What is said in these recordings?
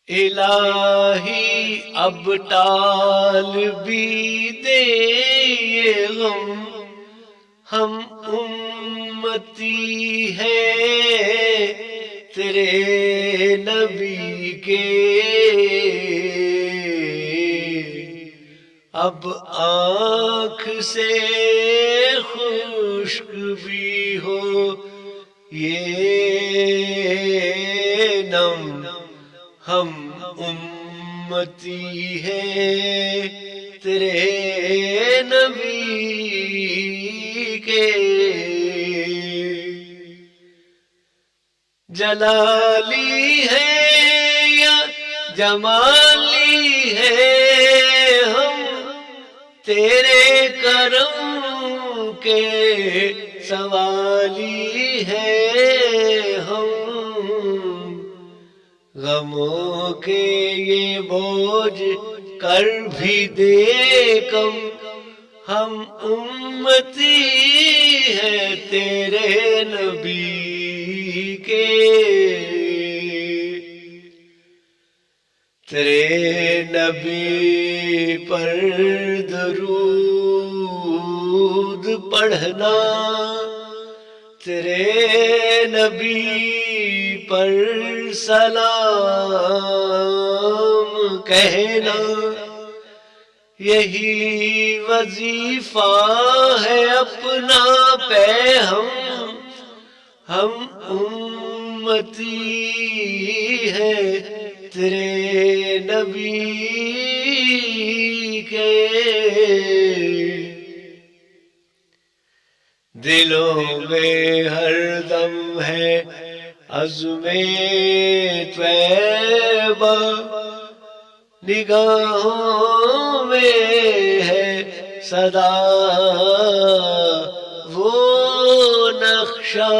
الہی اب ٹال بھی دے یہ غم، ہم امتی ہیں تیرے نبی کے، اب آنکھ سے خشک بھی ہو یہ نم، ہم امتی ہیں تیرے نبی کے۔ جلالی ہے یا جمالی ہے ہم، تیرے کرم کے سوالی ہے ہم، غموں کے یہ بوجھ کر بھی دے کم، ہم امتی ہیں تیرے نبی کے۔ تیرے نبی پر درود پڑھنا، تیرے نبی پر سلام کہنا، یہی وظیفہ ہے اپنا پہ ہم امتی ہیں تیرے نبی کے۔ دلوں میں ہر دم ہے عزم طیبہ، نگاہوں میں ہے صدا وہ نقشہ،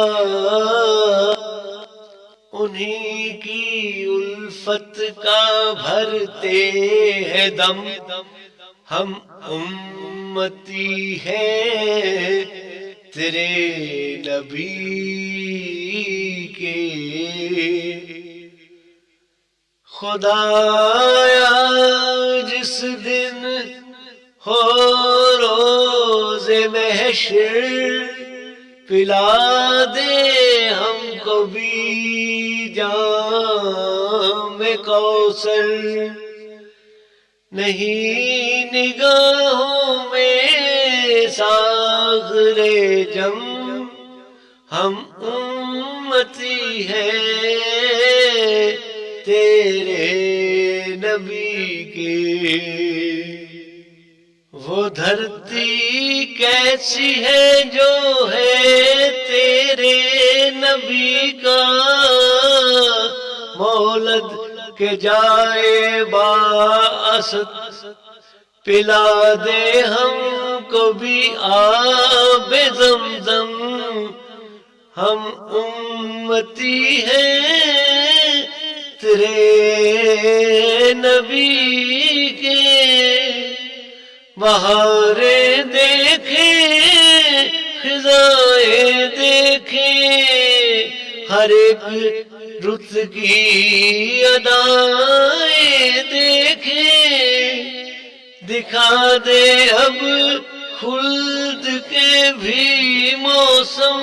انہی کی الفت کا بھرتے ہیں دم، ہم امتی ہیں تیرے نبی کے۔ خدایا جس دن ہو روز محشر، پلا دے ہم کو بھی جام کوثر، نہیں نگاہوں میں ساغر جم، ہم امتی ہیں تیرے نبی کے۔ وہ دھرتی کیسی ہے جو ہے تیرے نبی کا مولد کے جائے باست، پلا دے ہم کو بھی آب زمزم، ہم امتی ہیں تیرے نبی کے۔ بہاریں دیکھیں خزائیں دیکھیں، ہر ایک رت کی ادائیں دیکھیں، دکھا دے اب خلد کے بھی موسم،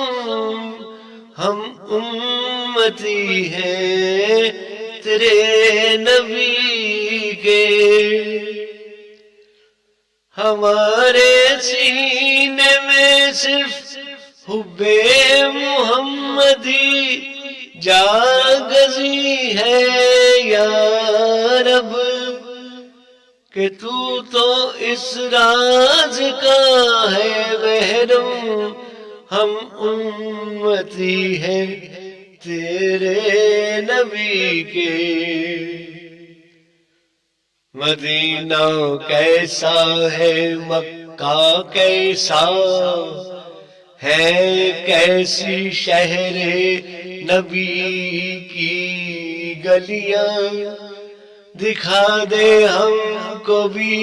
ہم امتی ہیں تیرے نبی کے۔ ہمارے سینے میں صرف حب محمدی جاگزی ہے یا رب، کہ تو اس راز کا ہے محرم، ہم امتی ہیں تیرے نبی کے۔ مدینہ کیسا ہے مکہ کیسا ہے، کیسی شہر نبی کی گلیاں، دکھا دے ہم کو بھی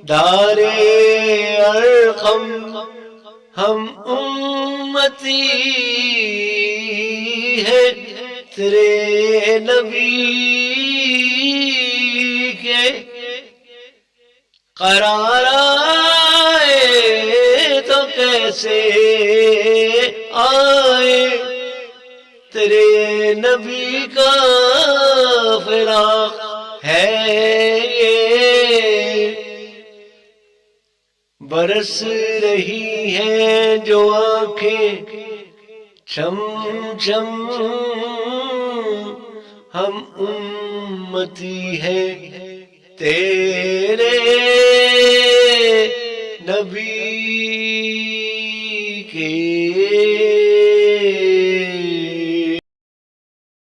دار ارقم، ہم امتی ہیں تیرے نبی قرار آئے تو کیسے آئے، تیرے نبی کا فراق ہے یہ، برس رہی ہیں جو آنکھیں چم چم، ہم امتی ہیں تیرے